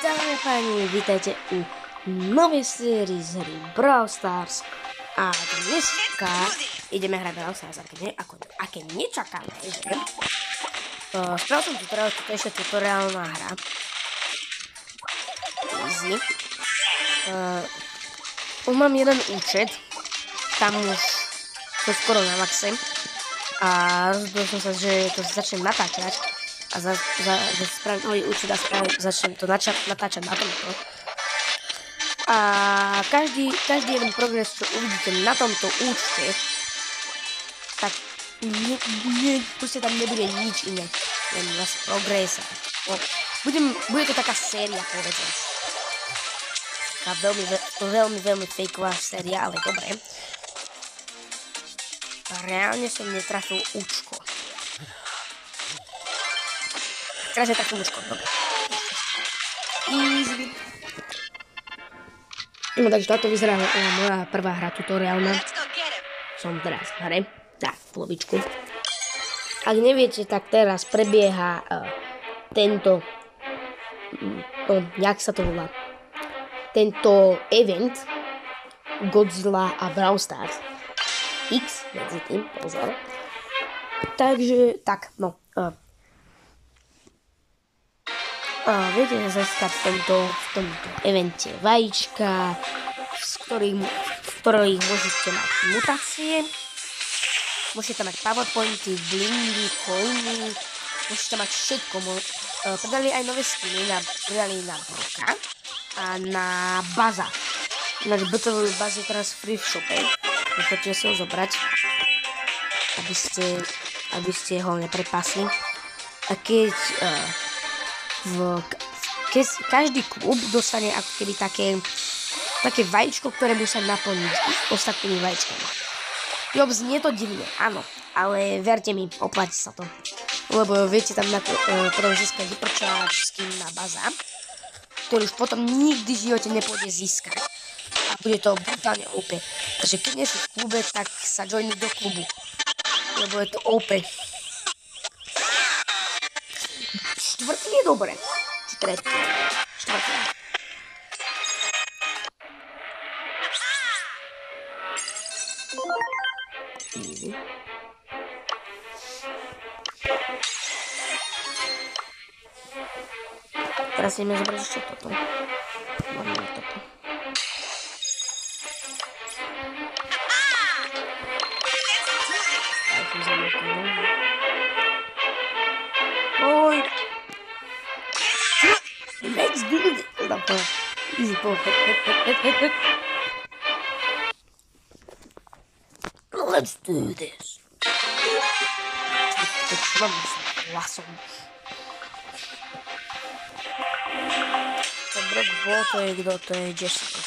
Dámy a páni, vítajte u novej sérii z hry Brawl Stars. A dneska ideme hrať Brawl Stars, aké nečakané, že? Spravil som tutoriál, toto je ešte tutoriálna hra. Easy. Už mám jeden účet, tam už som skoro na maxe. A rozhodol som sa, že to začnem natáčať. A že spravím nový účet a začnem to natáčať na tomto. A každý jeden progres, čo uvidíte na tomto účte, tak proste tam nebude nič iné, len vlastne progresa. No, bude to taká séria, povedzme. Taká veľmi fejková séria, ale dobre. A reálne som netrafil účko. Teraz je taký účko, dobre. Easy. No takže táto vyzerá moja prvá hra tutoriálna. Som teraz v hre. Tak, polovičku. Ak neviete, tak teraz prebieha tento... jak sa to volá? Tento event Godzilla a Brawl Stars. X medzi tým, pozor. Takže, tak, no. Viete získať v tomto evente vajíčka, v ktorých môžete mať mutácie, môžete mať powerpointy, blingy, coiny, môžete mať všetko. Pridali aj nové skiny, pridali na Broka a na Baza. Ináč BTV Baza je teraz free v shope, môžete si ho zobrať, aby ste ho neprepasli. A keď každý klub dostane ako keby také vajíčko, ktoré musia naplniť ostatnými vajíčkami. Jo, znie to divne, áno, ale verte mi, oplatí sa to. Lebo viete tam potom získať hypercharge skin na Baza, ktorý už potom nikdy v živote nepôjde získať. A bude to brutálne OP. Takže keď nie sú v klube, tak sa joinuj do klubu. Lebo je to OP. Štvrtý je dobre. Či tretí? Štvrtý. Easy. Teraz ideme zobrať ešte toto. Máme toto. Tak, uzeme to. Oj! Let's do this! Easy ball. Let's do this. Počúvam sa hlasom. To Brock Ball, to je kto? To je Jessica.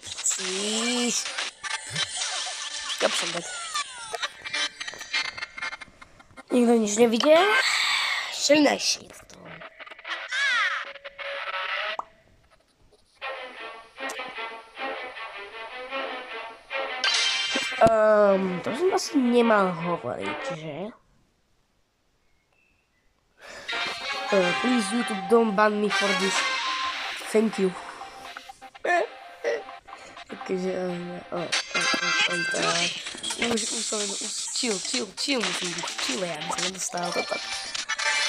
Cíš. Jop som dead. Nikto nič nevidel. Silnejší to. To som asi nemal hovoriť, že? Please YouTube, don't ban me for this. Thank you. Takže, chill musím byť. Chill, ja by som nedostal to tak.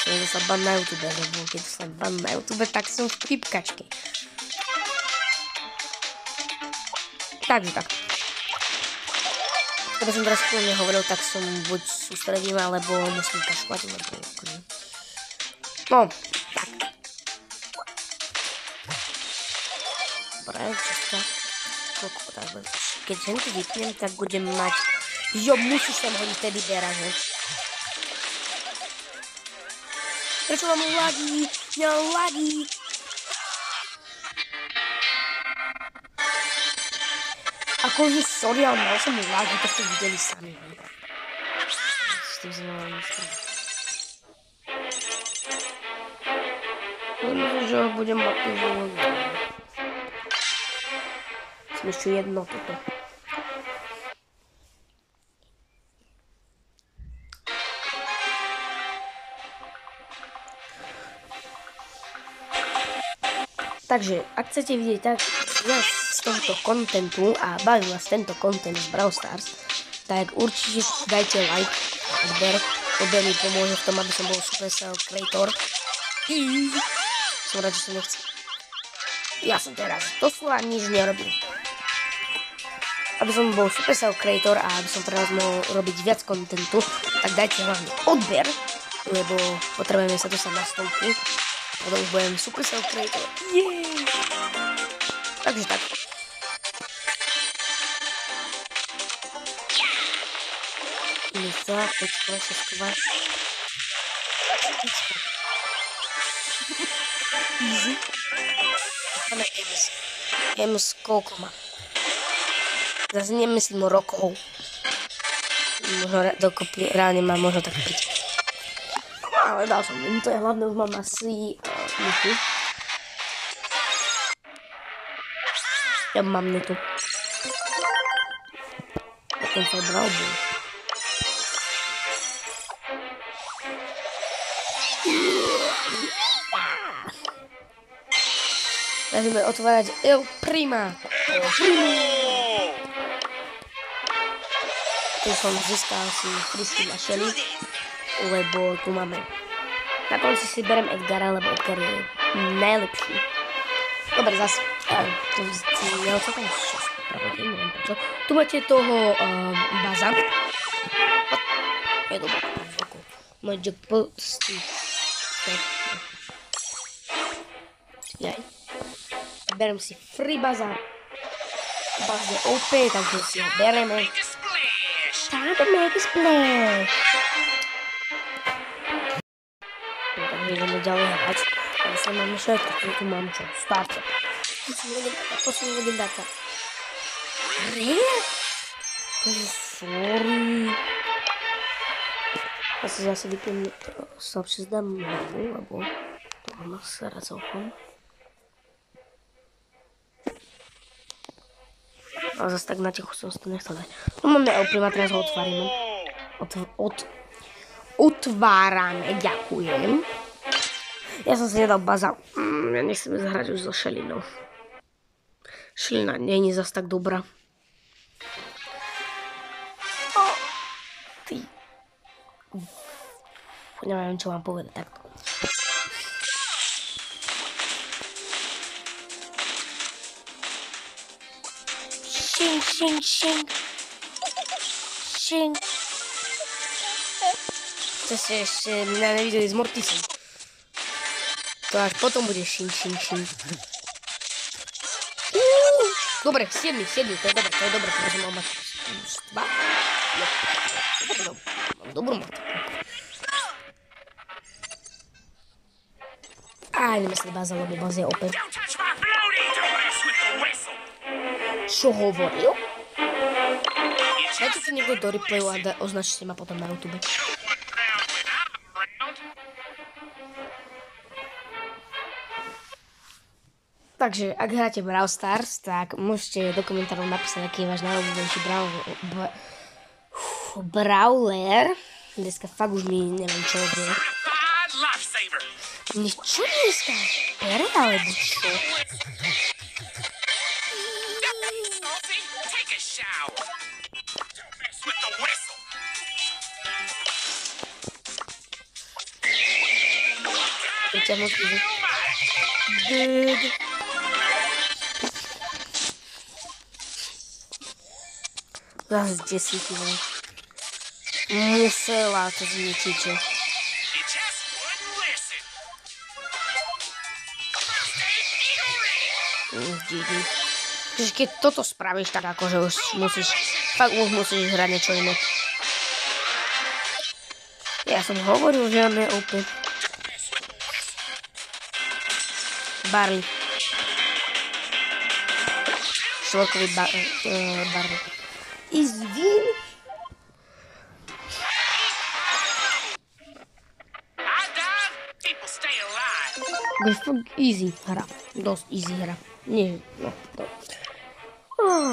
Som sa ban na YouTube, lebo keď som ban na YouTube, tak som v pipkačke. Takže tak. Keby som teraz spolu nehovoril, tak som buď sústredím, alebo musím kašľať, lebo... No, tak. Dobre, čistka. Keď sem to vypnem, tak budem mať... Jo, musíš tam hodiť tedy bera, že? Prečo mám lagí? Ja lagí! Akože sorry, ale mal som lagí, to ste videli sami. S tým som mal nespraviť. Myslím, že ho budem mať týždeň. Som ešte jedno toto. Takže, ak chcete vidieť tak viac z tohto kontentu a baví vás tento kontent z Brawl Stars, tak určite dajte like a odber. Odber mi pomôže v tom, aby som bol Supercell Creator. Som rád, že som nechcel. Ja som teraz doslova nič nerobil. Aby som bol Supercell Creator a aby som pre vás mohol robiť viac kontentu, tak dajte hlavne odber, lebo potrebujeme sa dostať na 100. Potom už budem Supercell Creator. Jej! Takže tak. Lisa, 5, 6. Easy. Máme Ems koľko má? Zase nemyslím o rokov. Možno dokopy reálne mám možno tak 5. Ale dal som im to, ja hlavne už mám asi Nitu. Ja mám Nitu. Dokonca aj Brawl Ball. Začneme otvárať El Prima. Tu som získal si frisky na Shelly, lebo tu máme. Na konci si berem Edgara, lebo Edgar je najlepší. Dobre, zase. To je celkom 6, pravdepodobne, neviem prečo. Tu máte toho Baza. Je dobré. Môj jackpot z tých. Jaj. Berem si free Baza. Baz je OP, takže si ho bereme. Time to make a splash. Takže ideme ďalej hrať. Ale sa máme všetko, tu mám čo? Starter. Posledná legendáka. Rare? Takže sorry. Ja si zase vypiem slabšie zdám hlavu, lebo to mám sera celkom. Ale zase tak na tichu som si to nechcel dať. No máme Elprima, teraz ho otvárime. Otvárame, ďakujem. Ja som si nedal Baza. Ja nechcem zahrať už so Shellynou. Shellyna nie je zase tak dobrá. Ty. Neviem, čo vám povedať takto. Šing. To ste ešte mňa nevideli s Mortisom. To až potom bude šing. Dobre, 7, to je dobre, pretože mám mať 2. Mám dobrú mať. Ideme si Baza, lebo Baza je opäť. Čo hovoril? Dajte si niekto do replayu a označte ma potom na YouTube. Takže, ak hráte Brawl Stars, tak môžete do komentárov napísať, aký je váš najobľúbenejší brawler. Dneska fakt už mi neviem, čo je. Čo dneska? Pere, alebo čo? Vyťahnuť izy. Zase desíky, ne? Musela to zničiť. Keď toto spravíš, tak akože už musíš, fakt už musíš hrať niečo iné. Ja som hovoril, že on je OP. Barley. Štvorkový Barley. Easy win. To je fakt easy hra. Dosť easy hra. Nie, no, to.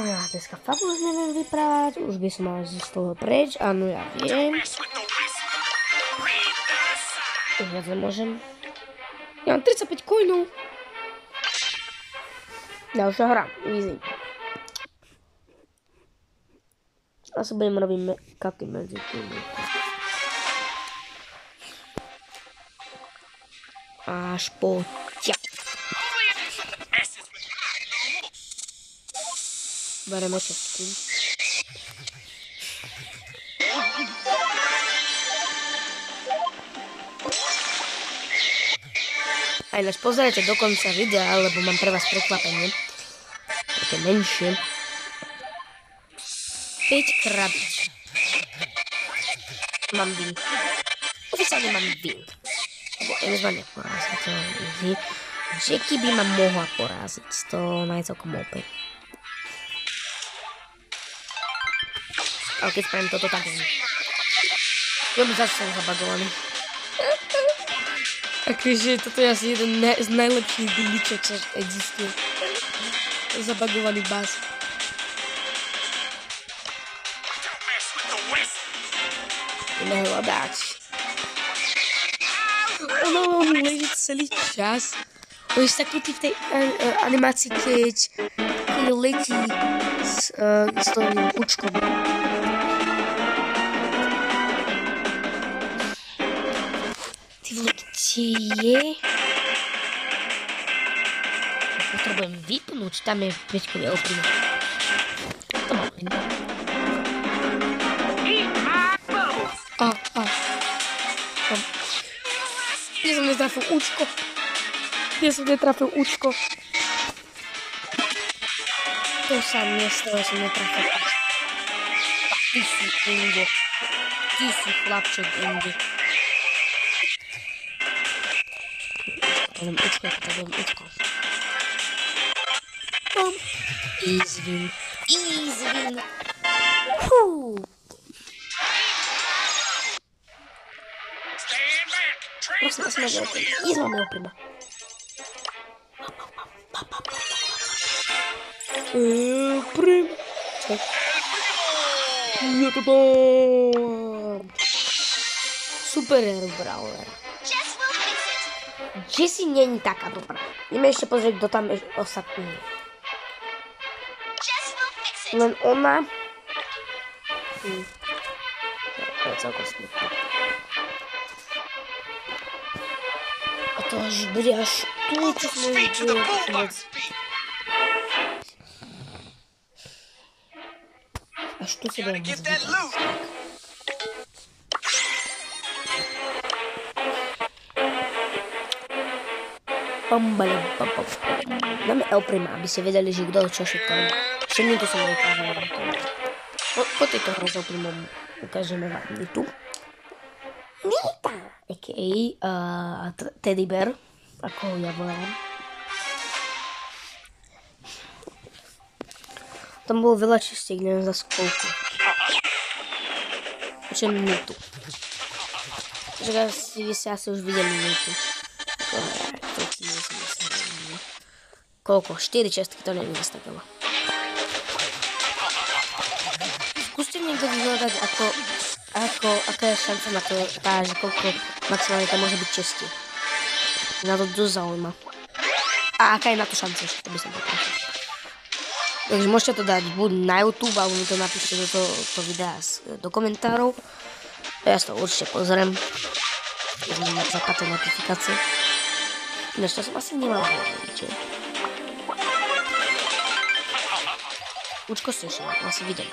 Ja dneska fakt už neviem vyprávať. Už by som mal z toho preč. Áno, ja viem. Už viac nemôžem. Ja mám 35 coinov. Ďalšia hra, easy. Asi budem robiť katy medzi tými. Až po ťa. Bereme čestky. A ináč pozerajte do konca videa, lebo mám pre vás prekvapenie. Také menšie. 5 krát mám win. Oficiálne mám win. Lebo Ems ma neporazí, to je easy. Jackie by ma mohla poraziť, to je celkom OP. Ale keď spravím toto, tak ja by zase som zabagovaný. Takže toto je asi jeden z najlepších glitchov, čo existuje. Zabagovaný bás. Ideme hľadať. Ono leží celý čas. On je takutý v tej animácii, keď letí s tým účkom. Ty vole, kde je? Potrebujem vypnúť, tam je 5-kový oprímok. To mám len. Ja som netrafil účko. To sa nestalo, som netrafil účko. Ty si inde. Ty si chlapček inde. Potrebujem účko. Easy win. Prosím, sme neoprima. Ísť máme oprima. Prima. Je to tam. Super Brawler. Jessie není taká dobrá. Ideme ešte pozrieť, kto tam je ostatný. Len ona. To je celkom smutné. A to až bude až tu, čo sme videli. Až tu si budem môcť vidieť. Dáme El Prima, aby ste vedeli, že kto čo všetko. Ešte to som neukázal. Po tejto hre s El Primom ukážeme vám Nitu. Nita! A.k.a. Teddy Bear, ako ho ja volám. Tam bolo veľa čistiek, neviem za koľko. Počujem Nitu. Takže vy ste asi už videli Nitu. Koľko? 4 čestky, to neviem zase tak veľa. Skúste niekto vyhľadať, aká je šanca na to, že koľko maximálne tam môže byť čestí. Na to dosť zaujíma. A aká je na to šanca ešte, to by som poprosil. Takže môžete to dať buď na YouTube, alebo mi to napíšte do toho videa do komentárov. Ja si to určite pozriem. Keď mi zapáte notifikácie. Ináč to som asi nemal hovoriť. Účko si ešte asi videli.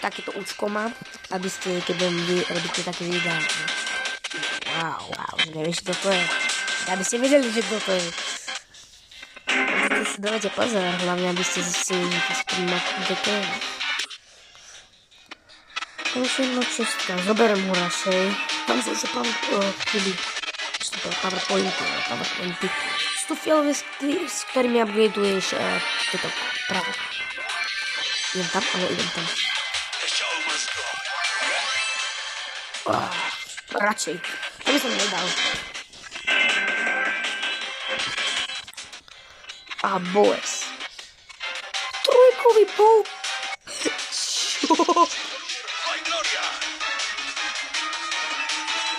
Takéto účko mám, aby ste, keď vy robíte také videá. Wow, že nevieš, kto to je. Aby ste vedeli, že kto to je. Budete si dávate pozor, hlavne aby ste zistili, že to sprímať, kto to je. Konečne jedna čestka, zoberiem ho radšej. Tam sú už chyby. PowerPointy. Sú to fialové, s ktorými upgradeuješ toto právo. Idem tam, ale idem tam. Radšej. To by som nedal. A boes. Trojkový bol. Čo?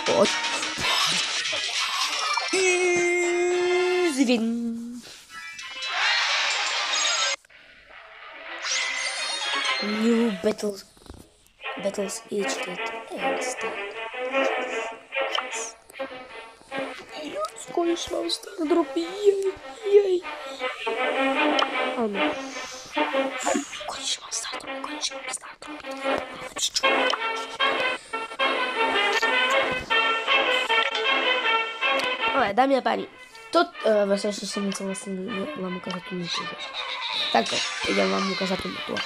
Poď. Easy win. Battles each get extra. Konečne mám star dropy, jej. Áno. Konečne mám star dropy. Ale dámy a páni, ešte som chcel vám ukázať tú myšu. Takto, idem vám ukázať tú myšu.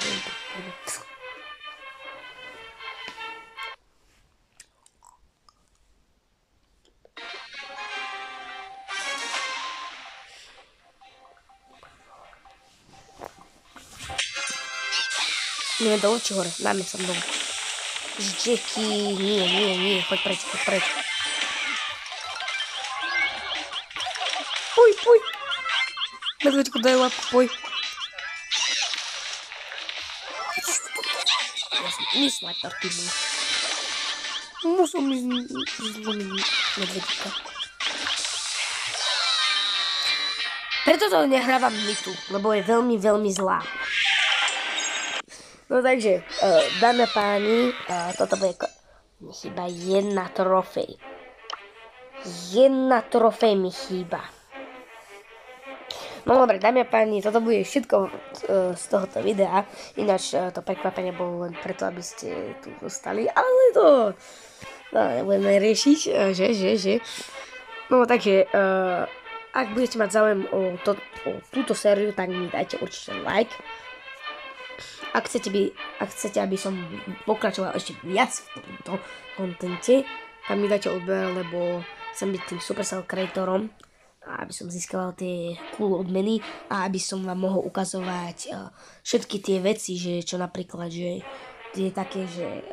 Nie, dole či hore? Dáme som dole. Jackie, nie, choď preč. Poj. Medveďko, daj lap, poj. Ja som iný sniper, ty môj. Musím zlomiť medveďka. Preto to nehrávam Mitu, lebo je veľmi, veľmi zlá. No takže, dámy a páni, toto bude mi chýba jedna trofej. Jedna trofej mi chýba. No dobre, dámy a páni, toto bude všetko z tohoto videa. Ináč to prekvapenie bolo len preto, aby ste tu zostali, ale to nebudeme riešiť, že. No takže, ak budete mať záujem o túto sériu, tak mi dajte určite like. Ak chcete, aby som pokračoval ešte viac v tomto kontente, tak mi dajte odber, lebo chcem byť tým Supercell creatorom, aby som získal tie cool odmeny a aby som vám mohol ukazovať všetky tie veci, že čo napríklad, že je také, že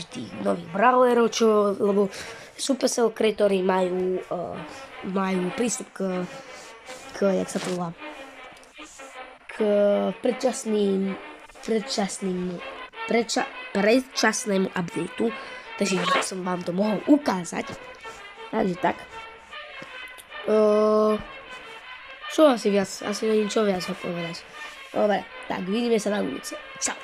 tých nových brawlerov, lebo Supercell creatory majú prístup k jak sa to volá, k predčasnému updateu, takže som vám to mohol ukázať. Takže tak. Čo asi neviem čo viac povedať. Dobre, tak vidíme sa na budúce. Čau.